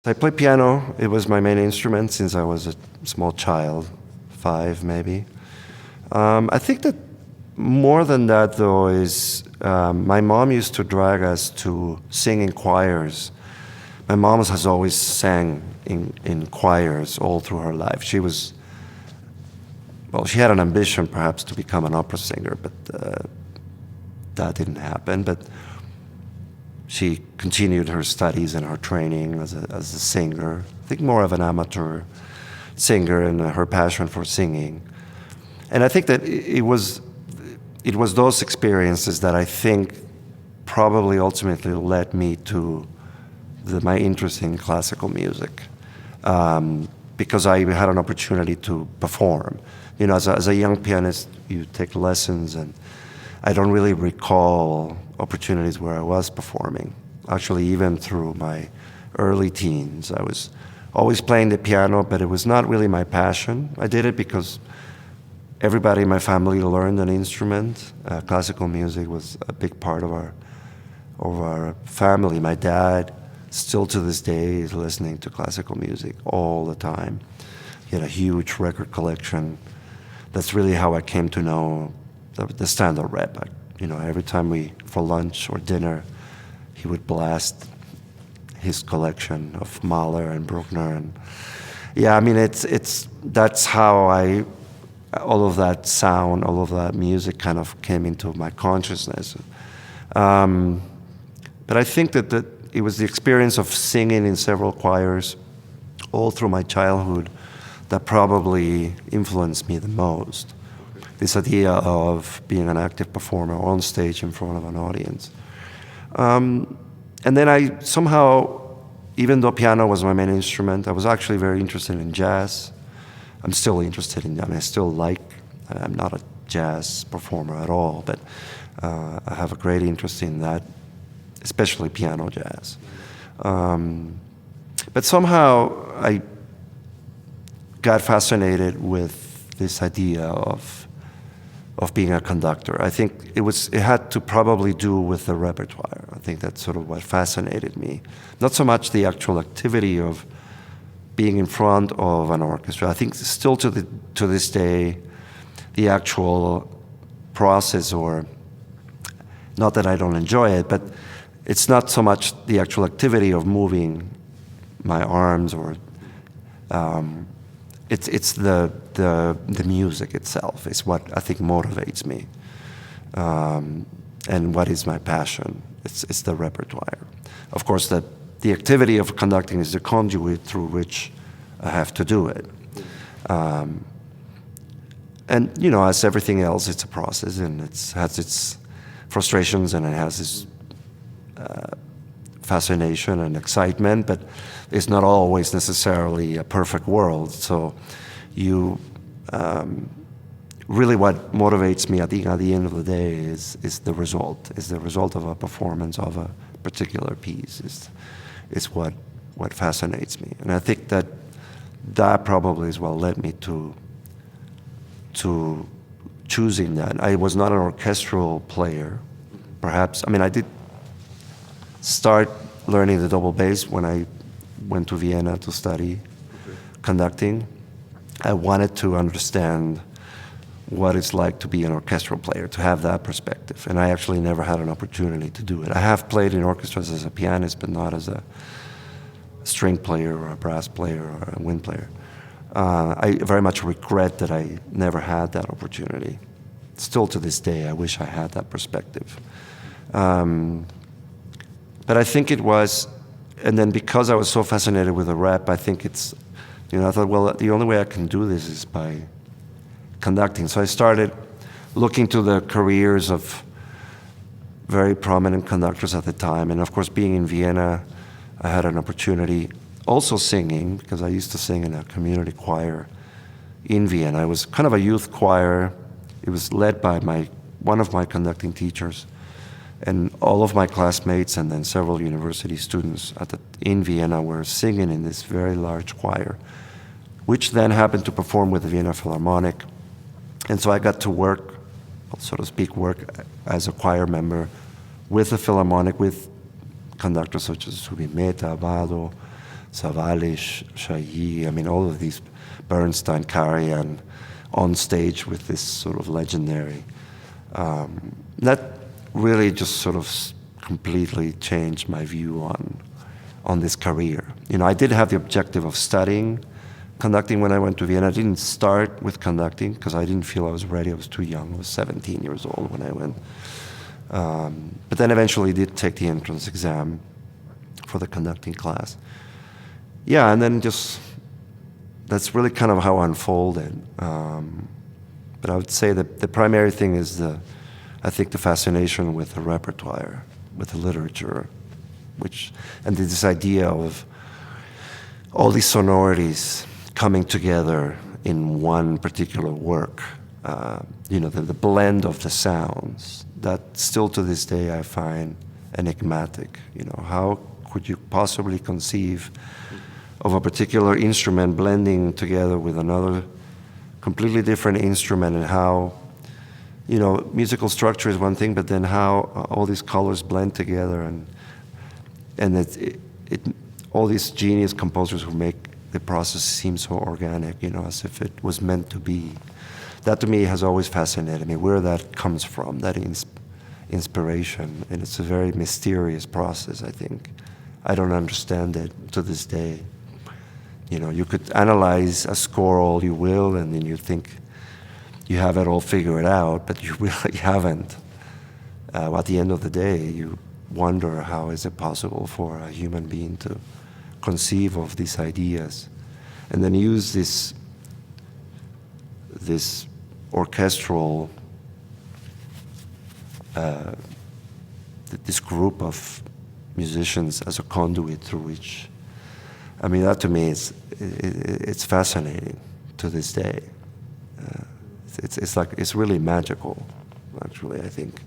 I play piano. It was my main instrument since I was a small child, 5 maybe. I think that more than that, though, is my mom used to drag us to sing in choirs. My mom has always sang in choirs all through her life. She was, well, she had an ambition perhaps to become an opera singer, but that didn't happen. But she continued her studies and her training as a singer. I think more of an amateur singer, and her passion for singing. And I think that it was those experiences that I think probably ultimately led me to my interest in classical music, because I had an opportunity to perform. You know, as a young pianist, you take lessons, and I don't really recall opportunities where I was performing. Actually, even through my early teens, I was always playing the piano, but it was not really my passion. I did it because everybody in my family learned an instrument. Classical music was a big part of our family. My dad, still to this day, is listening to classical music all the time. He had a huge record collection. That's really how I came to know the standard rep. You know, every time for lunch or dinner, he would blast his collection of Mahler and Bruckner, and yeah, I mean, that's how all of that sound, all of that music kind of came into my consciousness. But I think that it was the experience of singing in several choirs all through my childhood that probably influenced me the most. This idea of being an active performer on stage in front of an audience. And then I somehow, even though piano was my main instrument, I was actually very interested in jazz. I'm still interested in, I'm not a jazz performer at all, but I have a great interest in that, especially piano jazz. But somehow I got fascinated with this idea of being a conductor. I think it had to probably do with the repertoire. I think that's sort of what fascinated me. Not so much the actual activity of being in front of an orchestra. I think still to this day, the actual process, or not that I don't enjoy it, but it's not so much the actual activity of moving my arms, or it's the music itself is what I think motivates me, and what is my passion. It's the repertoire. Of course, the activity of conducting is the conduit through which I have to do it. And you know, as everything else, it's a process, and it has its frustrations, and it has its fascination and excitement, but it's not always necessarily a perfect world. So really what motivates me at the end of the day is the result of a performance of a particular piece is what fascinates me. And I think that probably as well led me to choosing that. I was not an orchestral player, perhaps. I mean, I did start learning the double bass when I went to Vienna to study conducting. I wanted to understand what it's like to be an orchestral player, to have that perspective. And I actually never had an opportunity to do it. I have played in orchestras as a pianist, but not as a string player or a brass player or a wind player. I very much regret that I never had that opportunity. Still to this day, I wish I had that perspective. But I think it was, and then because I was so fascinated with the rep, I think I thought, well, the only way I can do this is by conducting. So I started looking to the careers of very prominent conductors at the time. And of course, being in Vienna, I had an opportunity also singing, because I used to sing in a community choir in Vienna. It was kind of a youth choir. It was led by one of my conducting teachers. And all of my classmates and then several university students in Vienna were singing in this very large choir, which then happened to perform with the Vienna Philharmonic. And so I got to work, so to speak, as a choir member with the Philharmonic, with conductors such as Subimeta, Vado, Savalich, Chailly, I mean, all of these, Bernstein, Karajan, on stage with this sort of legendary. That really just sort of completely changed my view on this career. You know, I did have the objective of studying conducting when I went to Vienna. I didn't start with conducting because I didn't feel I was ready. I was too young. I was 17 years old when I went. But then eventually did take the entrance exam for the conducting class. Yeah, and then just, that's really kind of how it unfolded. But I would say that the primary thing is I think the fascination with the repertoire, with the literature, and this idea of all these sonorities coming together in one particular work. You know, the blend of the sounds that still to this day I find enigmatic. You know, how could you possibly conceive of a particular instrument blending together with another completely different instrument, and how, you know, musical structure is one thing, but then how all these colors blend together, and all these genius composers who make the process seem so organic, you know, as if it was meant to be. That to me has always fascinated me, where that comes from, that inspiration, and it's a very mysterious process, I think. I don't understand it to this day. You know, you could analyze a score all you will, and then you think you have it all figured out, but you really haven't. At the end of the day, you wonder, how is it possible for a human being to conceive of these ideas and then use this orchestral, this group of musicians as a conduit through which, I mean, that to me it's fascinating to this day. It's really magical, actually, I think.